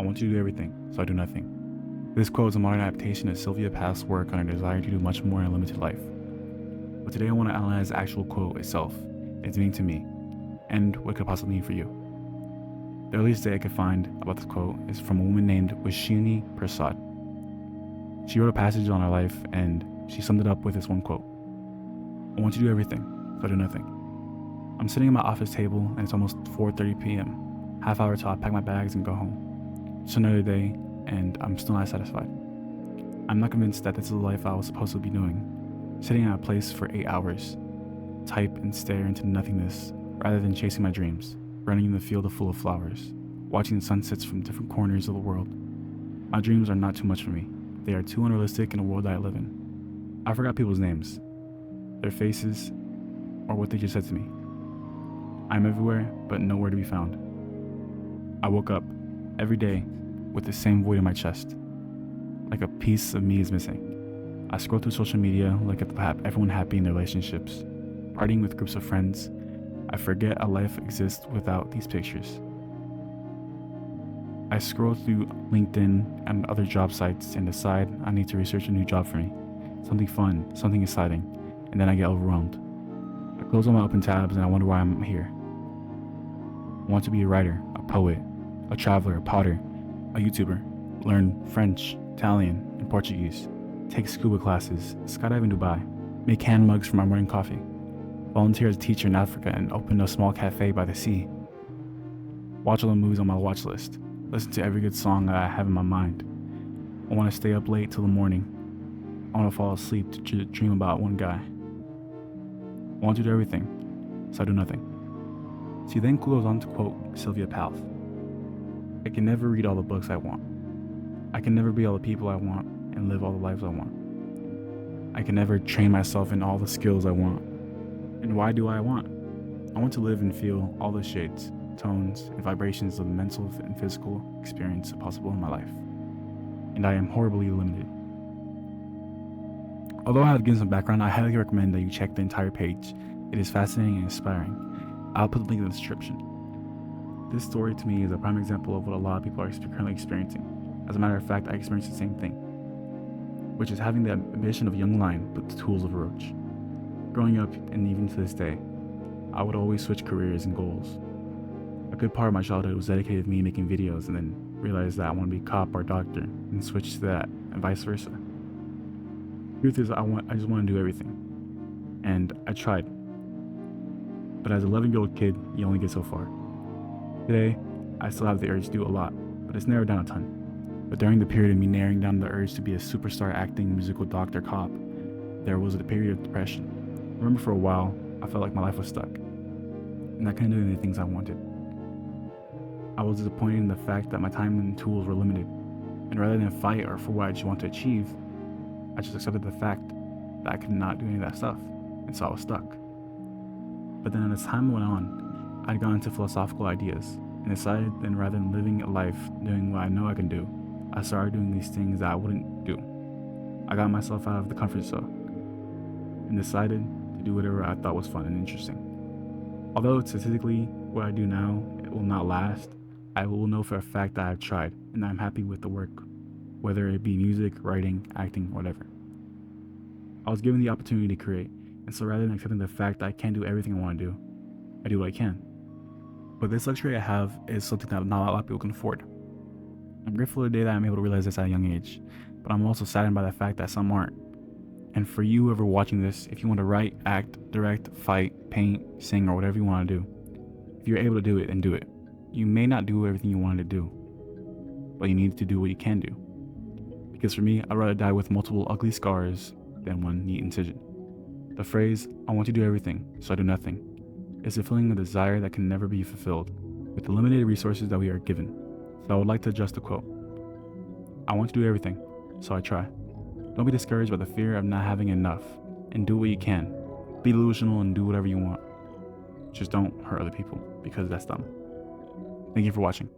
I want you to do everything, so I do nothing. This quote is a modern adaptation of Sylvia Plath's work on her desire to do much more in a limited life. But today I want to analyze the actual quote itself, its meaning to me, and what it could possibly mean for you. The earliest data I could find about this quote is from a woman named Vishini Prasad. She wrote a passage on her life, and she summed it up with this one quote: I want you to do everything, so I do nothing. I'm sitting at my office table, and it's almost 4:30 p.m. Half hour till I pack my bags and go home. It's another day, and I'm still not satisfied. I'm not convinced that this is the life I was supposed to be doing. Sitting at a place for 8 hours, type and stare into nothingness, rather than chasing my dreams, running in the field full of flowers, watching the sunsets from different corners of the world. My dreams are not too much for me. They are too unrealistic in the world that I live in. I forgot people's names, their faces, or what they just said to me. I'm everywhere, but nowhere to be found. I woke up every day with the same void in my chest, like a piece of me is missing. I scroll through social media, look at everyone happy in their relationships, partying with groups of friends. I forget a life exists without these pictures. I scroll through LinkedIn and other job sites and decide I need to research a new job for me, something fun, something exciting, and then I get overwhelmed. I close all my open tabs and I wonder why I'm here. I want to be a writer, a poet, a traveler, a potter, a YouTuber, learn French, Italian, and Portuguese, take scuba classes, skydive in Dubai, make hand mugs for my morning coffee, volunteer as a teacher in Africa and open a small cafe by the sea, watch all the movies on my watch list, listen to every good song that I have in my mind. I want to stay up late till the morning. I want to fall asleep to dream about one guy. I want to do everything, so I do nothing. She then goes on to quote Sylvia Plath: I can never read all the books I want. I can never be all the people I want and live all the lives I want. I can never train myself in all the skills I want. And why do I want? I want to live and feel all the shades, tones, and vibrations of the mental and physical experience possible in my life. And I am horribly limited. Although I have given some background, I highly recommend that you check the entire page. It is fascinating and inspiring. I'll put the link in the description. This story to me is a prime example of what a lot of people are currently experiencing. As a matter of fact, I experienced the same thing, which is having the ambition of a young lion but the tools of a roach. Growing up, and even to this day, I would always switch careers and goals. A good part of my childhood was dedicated to me making videos, and then realized that I want to be a cop or a doctor, and switch to that, and vice versa. Truth is, I just want to do everything, and I tried. But as an 11-year-old kid, you only get so far. Today, I still have the urge to do a lot, but it's narrowed down a ton. But during the period of me narrowing down the urge to be a superstar acting musical doctor cop, there was a period of depression. I remember for a while, I felt like my life was stuck, and I couldn't do any things I wanted. I was disappointed in the fact that my time and tools were limited, and rather than fight or for what I just want to achieve, I just accepted the fact that I could not do any of that stuff, and so I was stuck. But then as time went on, I'd gone into philosophical ideas, and decided that rather than living a life doing what I know I can do, I started doing these things that I wouldn't do. I got myself out of the comfort zone, and decided to do whatever I thought was fun and interesting. Although statistically, what I do now, it will not last, I will know for a fact that I've tried, and I'm happy with the work, whether it be music, writing, acting, whatever. I was given the opportunity to create, and so rather than accepting the fact that I can't do everything I want to do, I do what I can. But this luxury I have is something that not a lot of people can afford. I'm grateful today that I'm able to realize this at a young age, but I'm also saddened by the fact that some aren't. And for you whoever watching this, if you want to write, act, direct, fight, paint, sing, or whatever you want to do, if you're able to do it, then do it. You may not do everything you wanted to do, but you need to do what you can do. Because for me, I'd rather die with multiple ugly scars than one neat incision. The phrase, I want to do everything, so I do nothing, is fulfilling a desire that can never be fulfilled with the limited resources that we are given. So I would like to adjust the quote. I want to do everything, so I try. Don't be discouraged by the fear of not having enough, and do what you can. Be delusional and do whatever you want. Just don't hurt other people, because that's dumb. Thank you for watching.